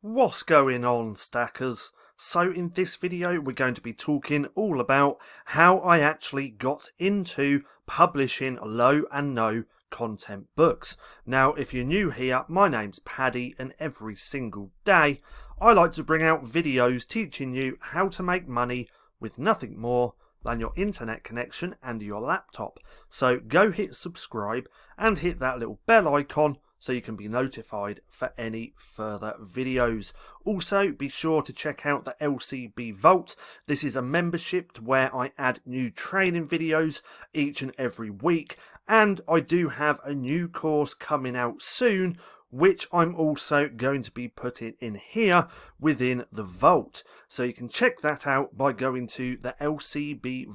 What's going on, stackers? So in this video we're going to be talking all about how I actually got into publishing low and no content books. Now if you're new here, my name's Paddy and every single day I like to bring out videos teaching you how to make money with nothing more than your internet connection and your laptop. So go hit subscribe and hit that little bell icon so you can be notified for any further videos. Also, be sure to check out the LCB Vault. This is a membership where I add new training videos each and every week, and I do have a new course coming out soon, which I'm also going to be putting in here within the Vault. So you can check that out by going to the lcbvault.com.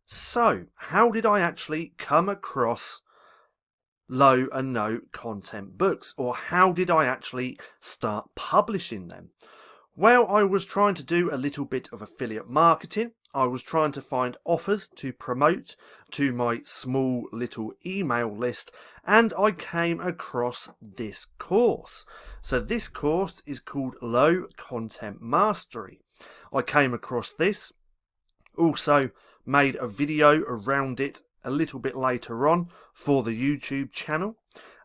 So, how did I actually come across low and no content books, or how did I actually start publishing them? Well, I was trying to do a little bit of affiliate marketing. I was trying to find offers to promote to my small little email list, and I came across this course. So this course is called Low Content Mastery. I came across this, also made a video around it a little bit later on for the YouTube channel,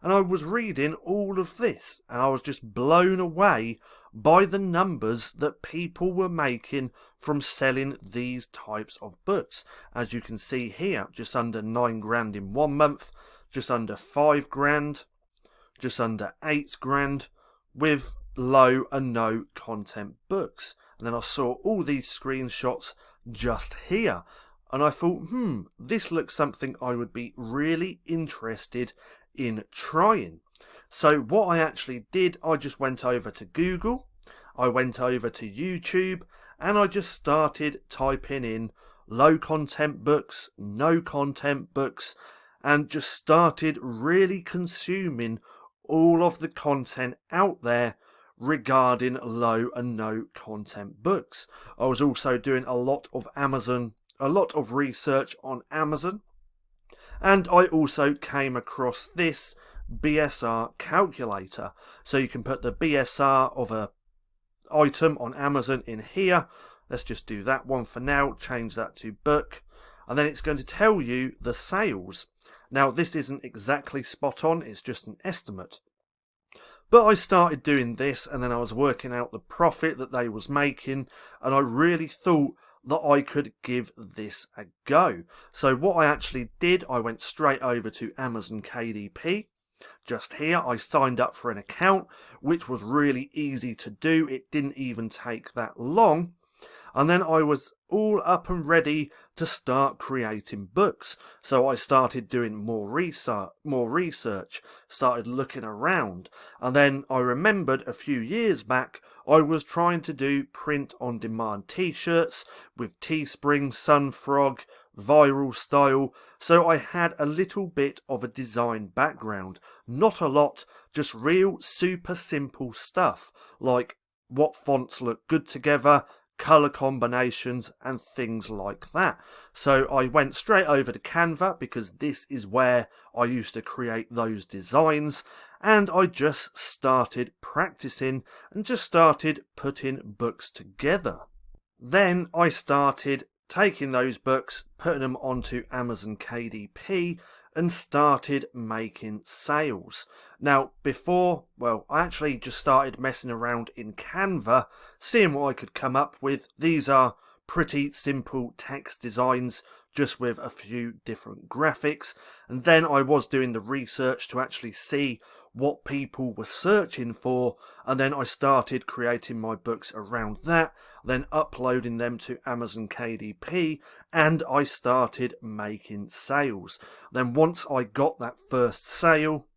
and I was reading all of this and I was just blown away by the numbers that people were making from selling these types of books. As you can see here, just under 9 grand in 1 month, just under 5 grand, just under 8 grand with low and no content books. And then I saw all these screenshots just here, and I thought, this looks something I would be really interested in trying. So what I actually did, I just went over to Google, I went over to YouTube, and I just started typing in low content books, no content books, and just started really consuming all of the content out there regarding low and no content books. I was also doing a lot of research on Amazon, and I also came across this BSR calculator. So you can put the BSR of a item on Amazon in here. Let's just do that one for now, change that to book, and then it's going to tell you the sales. Now this isn't exactly spot on, it's just an estimate. But I started doing this, and then I was working out the profit that they was making, and I really thought that I could give this a go. So what I actually did, I went straight over to Amazon KDP. Just here, I signed up for an account, which was really easy to do. It didn't even take that long. And then I was all up and ready to start creating books. So I started doing more research, started looking around. And then I remembered a few years back, I was trying to do print-on-demand t-shirts with Teespring, Sunfrog, viral style. So I had a little bit of a design background. Not a lot, just real super simple stuff, like what fonts look good together, colour combinations and things like that. So I went straight over to Canva because this is where I used to create those designs, and I just started practicing and just started putting books together. Then I started taking those books, putting them onto Amazon KDP, and started making sales. Now before, I actually just started messing around in Canva, seeing what I could come up with. These are pretty simple text designs, just with a few different graphics. And then I was doing the research to actually see what people were searching for, and then I started creating my books around that, then uploading them to Amazon KDP, and I started making sales. Then once I got that first sale,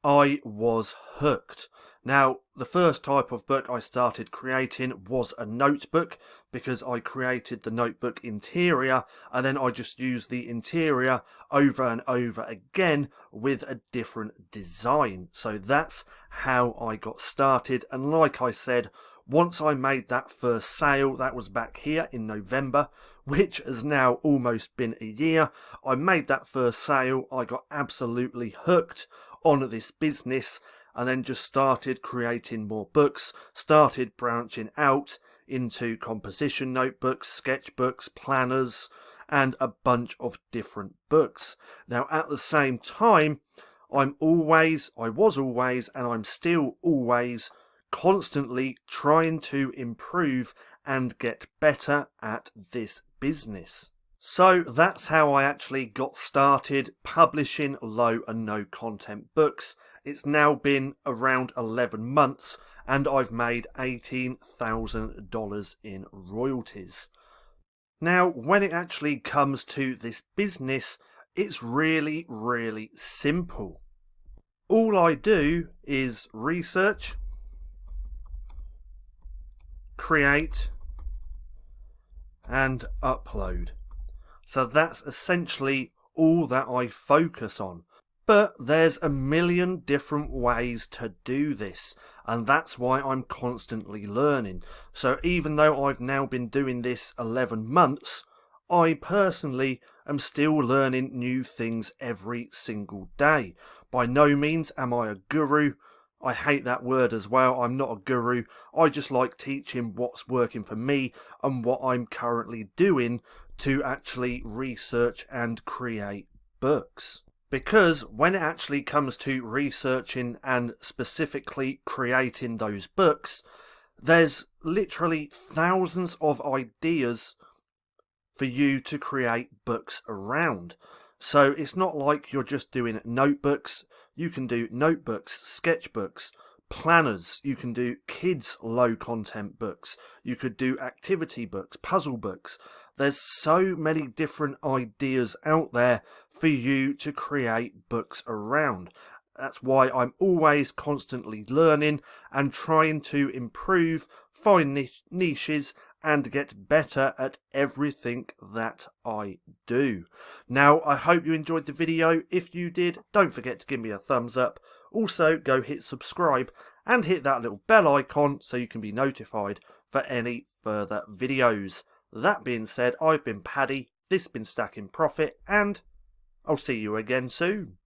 I was hooked. Now, the first type of book I started creating was a notebook, because I created the notebook interior, and then I just used the interior over and over again with a different design. So that's how I got started, and like I said, Once I made that first sale, that was back here in November, which has now almost been a year. I made that first sale, I got absolutely hooked on this business, and then just started creating more books, started branching out into composition notebooks, sketchbooks, planners, and a bunch of different books. Now, at the same time, I was always, and I'm still always constantly trying to improve and get better at this business. So that's how I actually got started publishing low and no content books. It's now been around 11 months and I've made $18,000 in royalties. Now, when it actually comes to this business, it's really, really simple. All I do is research, create, and upload. So that's essentially all that I focus on. But there's a million different ways to do this, and that's why I'm constantly learning. So even though I've now been doing this 11 months, I personally am still learning new things every single day. By no means am I a guru. I hate that word as well. I'm not a guru. I just like teaching what's working for me and what I'm currently doing to actually research and create books. Because when it actually comes to researching and specifically creating those books, there's literally thousands of ideas for you to create books around. So it's not like you're just doing notebooks. You can do notebooks, sketchbooks, planners. You can do kids low content books. You could do activity books, puzzle books. There's so many different ideas out there for you to create books around. That's why I'm always constantly learning and trying to improve, find niches, and get better at everything that I do. Now, I hope you enjoyed the video. If you did, don't forget to give me a thumbs up. Also, go hit subscribe and hit that little bell icon so you can be notified for any further videos. That being said, I've been Paddy, this has been Stacking Profit, and I'll see you again soon.